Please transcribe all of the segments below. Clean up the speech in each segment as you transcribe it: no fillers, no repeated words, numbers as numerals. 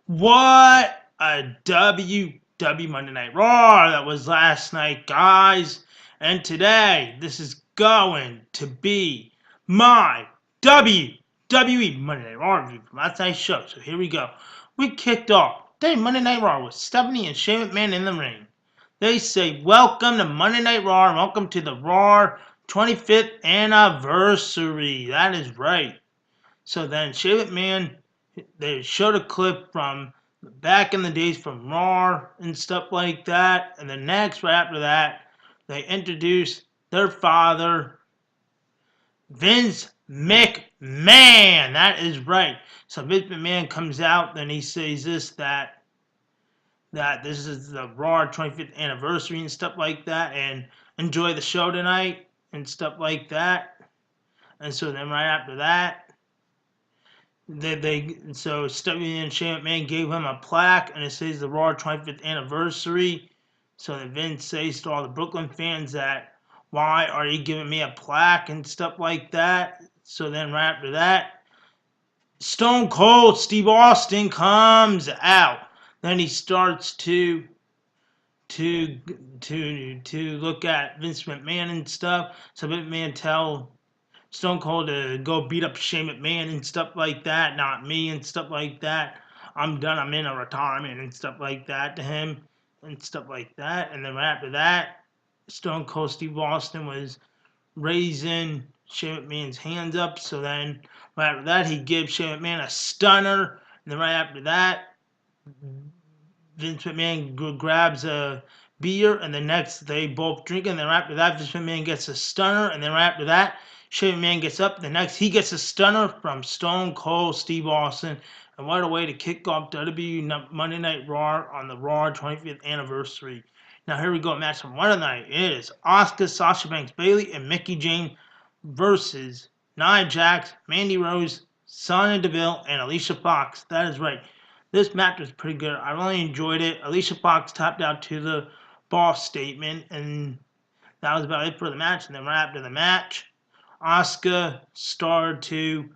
What a WWE Monday Night Raw that was last night, guys. And today, this is going to be my WWE Monday Night Raw review from last night's show. So here we go. We kicked off today Monday Night Raw with Stephanie and Shane McMahon in the ring. They say, welcome to Monday Night Raw and welcome to the Raw 25th anniversary. That is right. So then Shane McMahon, they showed a clip from back in the days from Raw and stuff like that. And then next, right after that, they introduced their father, Vince McMahon. That is right. So Vince McMahon comes out, then he says that this is the Raw 25th anniversary and stuff like that, and enjoy the show tonight and stuff like that. And so then right after that, so Stephanie and Shane McMahon gave him a plaque, and it says the Raw 25th anniversary. So then Vince says to all the Brooklyn fans that, why are you giving me a plaque and stuff like that? So then right after that, Stone Cold Steve Austin comes out. Then he starts to look at Vince McMahon and stuff. So Vince McMahon tell Stone Cold to go beat up Shane McMahon and stuff like that, not me and stuff like that. I'm done. I'm in a retirement and stuff like that to him and stuff like that. And then right after that, Stone Cold Steve Austin was raising Shane McMahon's hands up. So then right after that, he gives Shane McMahon a stunner. And then right after that, Vince McMahon grabs a beer, and the next they both drink, and then right after that, Vince McMahon gets a stunner, and then right after that, Shane McMahon gets up. The next, he gets a stunner from Stone Cold Steve Austin, and what a way to kick off WWE Monday Night Raw on the Raw 25th anniversary. Now here we go, match from Monday night. It is Asuka, Sasha Banks, Bayley, and Mickie James versus Nia Jax, Mandy Rose, Sonya Deville, and Alicia Fox. That is right. This match was pretty good. I really enjoyed it. Alicia Fox tapped out to the boss statement, and that was about it for the match. And then right after the match, Asuka started to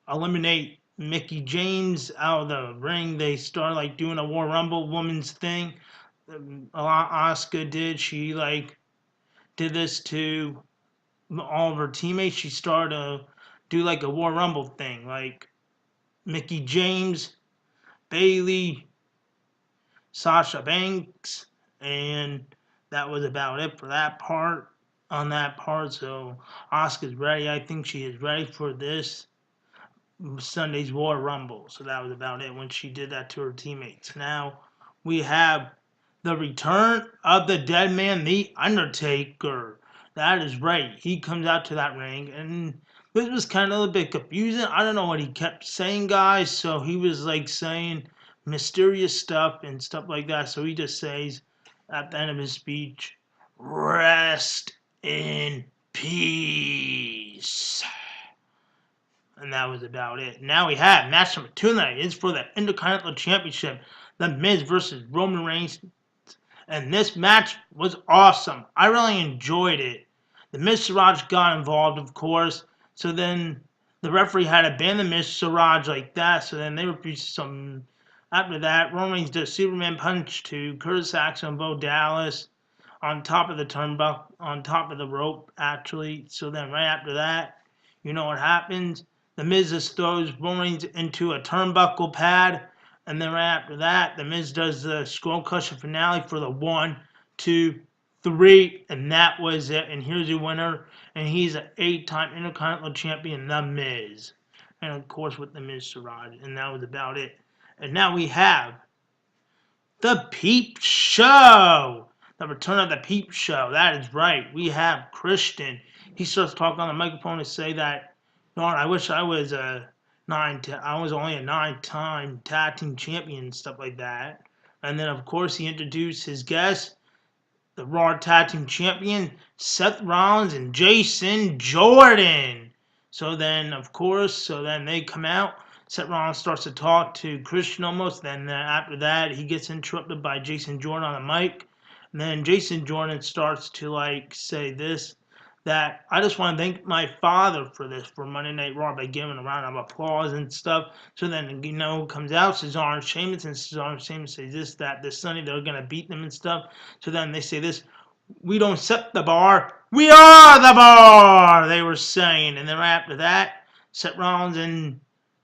eliminate Mickie James out of the ring. They started like doing a War Rumble woman's thing. Asuka did. She like did this to all of her teammates. She started to do like a War Rumble thing, like Mickie James, Bayley, Sasha Banks, and that was about it for that part. On that part, so Asuka's ready. I think she is ready for this Sunday's Royal Rumble. So that was about it when she did that to her teammates. Now we have the return of the dead man, The Undertaker. That is right. He comes out to that ring, and this was kind of a bit confusing. I don't know what he kept saying, guys. So he was like saying mysterious stuff and stuff like that. So he just says at the end of his speech, rest in peace. And that was about it. Now we have match number 2 tonight. It's for the Intercontinental Championship. The Miz versus Roman Reigns. And this match was awesome. I really enjoyed it. The Miz Siraj got involved, of course. So then the referee had to ban the Miz Siraj like that. So then they refused some. After that, Roman Reigns did a Superman punch to Curtis Axel and Bo Dallas on top of the turnbuckle, on top of the rope, actually. So then right after that, you know what happens? The Miz just throws Roman Reigns into a turnbuckle pad. And then right after that, The Miz does the skull crusher finale for the 1, 2, 3. And that was it. And here's your winner. And he's an 8-time Intercontinental Champion, The Miz. And of course with The Miz Siraj. And that was about it. And now we have the Peep Show. The return of the Peep Show. That is right. We have Christian. He starts talking on the microphone to say that, Lord, I wish I was I was only a 9-time tag team champion and stuff like that. And then of course he introduced his guest, the Raw Tag Team Champion, Seth Rollins and Jason Jordan. So then of course, they come out. Seth Rollins starts to talk to Christian almost. Then after that, he gets interrupted by Jason Jordan on the mic. And then Jason Jordan starts to like say this, that I just want to thank my father for this, for Monday Night Raw, by giving a round of applause and stuff. So then, comes out Cesaro and Sheamus, and Cesaro and Sheamus say this, that, this Sunday they're going to beat them and stuff. So then they say this, we don't set the bar, we are the bar, they were saying. And then right after that, Seth Rollins and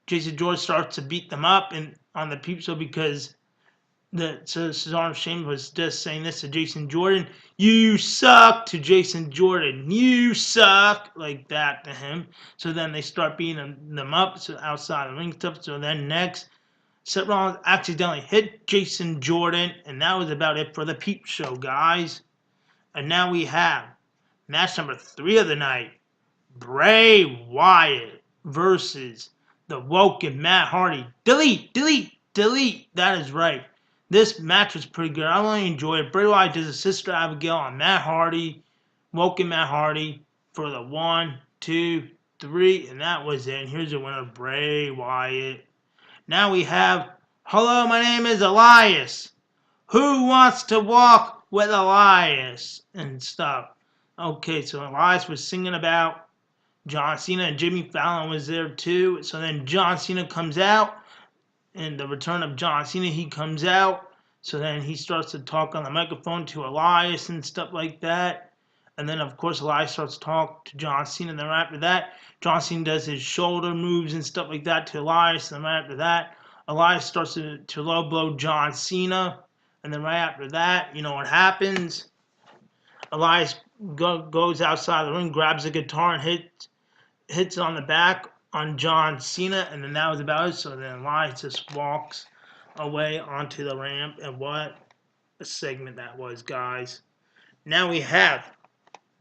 Jason George starts to beat them up and on the Peep Show, because Cesaro and Sheamus was just saying this to Jason Jordan. You suck to Jason Jordan. You suck, like that to him. So then they start beating them up outside the ring stuff. So then next, Seth Rollins accidentally hit Jason Jordan, and that was about it for the Peep Show, guys. And now we have match number 3 of the night. Bray Wyatt versus the Woken Matt Hardy. Delete, delete, delete. That is right. This match was pretty good. I really enjoyed it. Bray Wyatt does a Sister Abigail on Matt Hardy, Woken Matt Hardy, for the 1, 2, 3, and that was it. And here's the winner, Bray Wyatt. Now we have, hello, my name is Elias. Who wants to walk with Elias? And stuff. Okay, so Elias was singing about John Cena, and Jimmy Fallon was there too. So then John Cena comes out, and the return of John Cena, he comes out. So then he starts to talk on the microphone to Elias and stuff like that. And then, of course, Elias starts to talk to John Cena. And then right after that, John Cena does his shoulder moves and stuff like that to Elias. And then right after that, Elias starts to low blow John Cena. And then right after that, you know what happens? Elias goes outside the ring, grabs a guitar, and hits on the back on John Cena, and then that was about it. So then Elias just walks away onto the ramp, and what a segment that was, guys. Now we have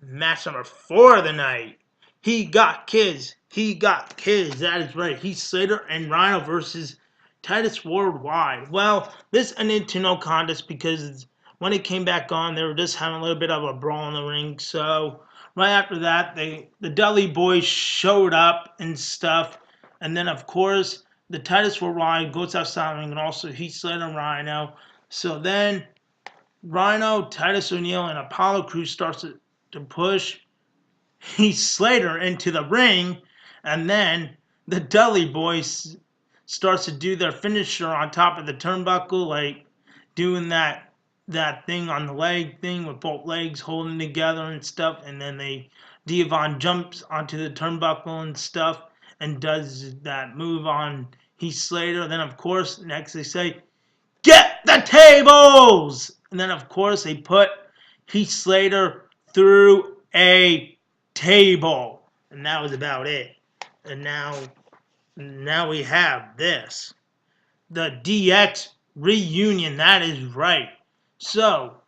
match number 4 of the night. He got kids. He got kids. That is right. Heath Slater and Rhino versus Titus Worldwide. Well, this ended to no contest because when it came back on, they were just having a little bit of a brawl in the ring. So right after that, the Dudley Boys showed up and stuff. And then, of course, the Titus Worldwide goes outside the ring, and also Heath Slater and Rhino. So then Rhino, Titus O'Neil, and Apollo Crews starts to push Heath Slater into the ring. And then the Dudley Boys starts to do their finisher on top of the turnbuckle, like doing that thing on the leg thing with both legs holding together and stuff. And then Devon jumps onto the turnbuckle and stuff and does that move on Heath Slater. Then, of course, next they say, get the tables! And then, of course, they put Heath Slater through a table. And that was about it. And now we have this. The DX reunion. That is right. So,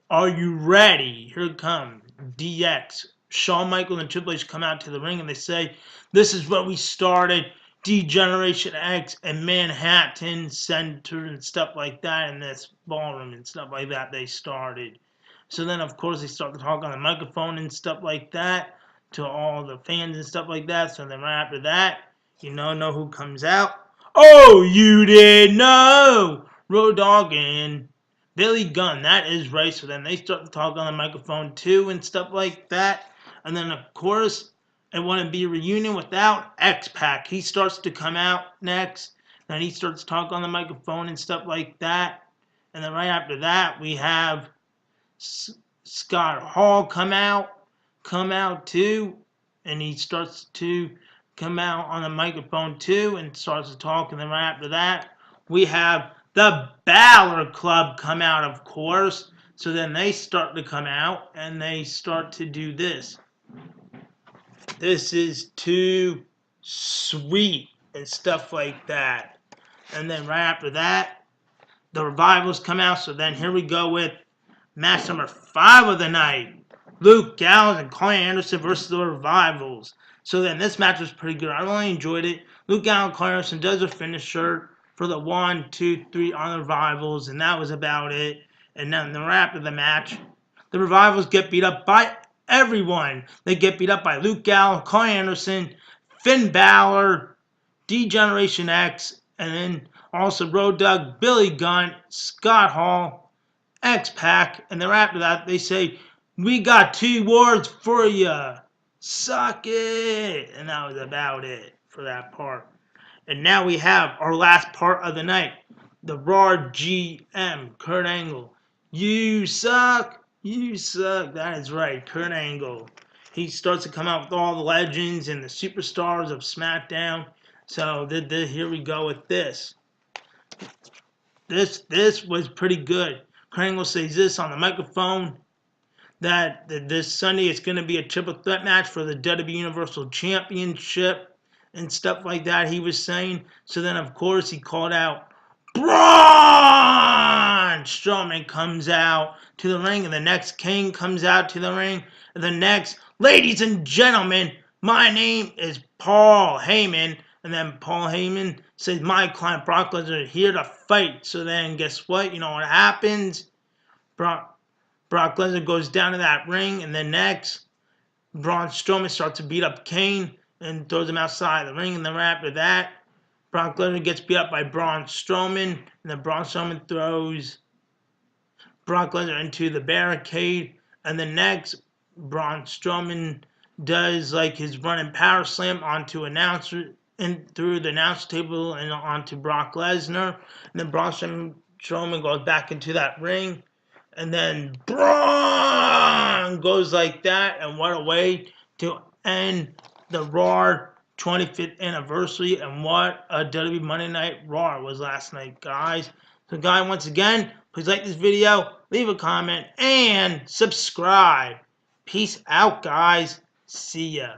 are you ready? Here it comes. DX. Shawn Michaels and Triple H come out to the ring and they say, this is what we started. D-Generation X and Manhattan Center and stuff like that in this ballroom and stuff like that they started. So then, of course, they start to talk on the microphone and stuff like that to all the fans and stuff like that. So then right after that, you know who comes out? Oh, you didn't know! Road Dogg and Billy Gunn. That is right. So then they start to talk on the microphone too and stuff like that. And then, of course, it wouldn't be a reunion without X-Pac. He starts to come out next. Then he starts to talk on the microphone and stuff like that. And then right after that, we have Scott Hall come out too. And he starts to come out on the microphone too and starts to talk. And then right after that, we have the Balor Club come out, of course. So then they start to come out and they start to do this. This is too sweet and stuff like that. And then right after that, the Revivals come out. So then here we go with match number 5 of the night. Luke Gallows and Corey Anderson versus the Revivals. So then this match was pretty good. I really enjoyed it. Luke Gallows and Corey Anderson does a finisher for the 1, 2, 3 on the Revivals. And that was about it. And then right after the match, the Revivals get beat up by everyone. They get beat up by Luke Gallows, Corey Anderson, Finn Balor, D-Generation X, and then also Road Dogg, Billy Gunn, Scott Hall, X-Pac, and then after that they say, we got 2 words for ya. suck it. And that was about it for that part. And now we have our last part of the night. The Raw GM, Kurt Angle. You suck. You suck. That is right, Kurt Angle. He starts to come out with all the legends and the superstars of SmackDown. So here we go with this. This was pretty good. Kurt Angle says this on the microphone that this Sunday it's going to be a triple threat match for the WWE Universal Championship and stuff like that, he was saying. So then, of course, he called out, Braun Strowman comes out to the ring, and the next King comes out to the ring, and the next, ladies and gentlemen, my name is Paul Heyman. And then Paul Heyman says, my client Brock Lesnar is here to fight. So then, guess what? You know what happens? Brock Lesnar goes down to that ring, and then next, Braun Strowman starts to beat up Kane and throws him outside the ring. And then right after that, Brock Lesnar gets beat up by Braun Strowman, and then Braun Strowman throws Brock Lesnar into the barricade. And then next, Braun Strowman does like his running power slam onto announcer and through the announce table and onto Brock Lesnar. And then Braun Strowman goes back into that ring. And then Braun goes like that. And what a way to end the Raw 25th anniversary. And what a WWE Monday Night Raw was last night, guys. So, guys, once again, please like this video, leave a comment, and subscribe. Peace out, guys. See ya.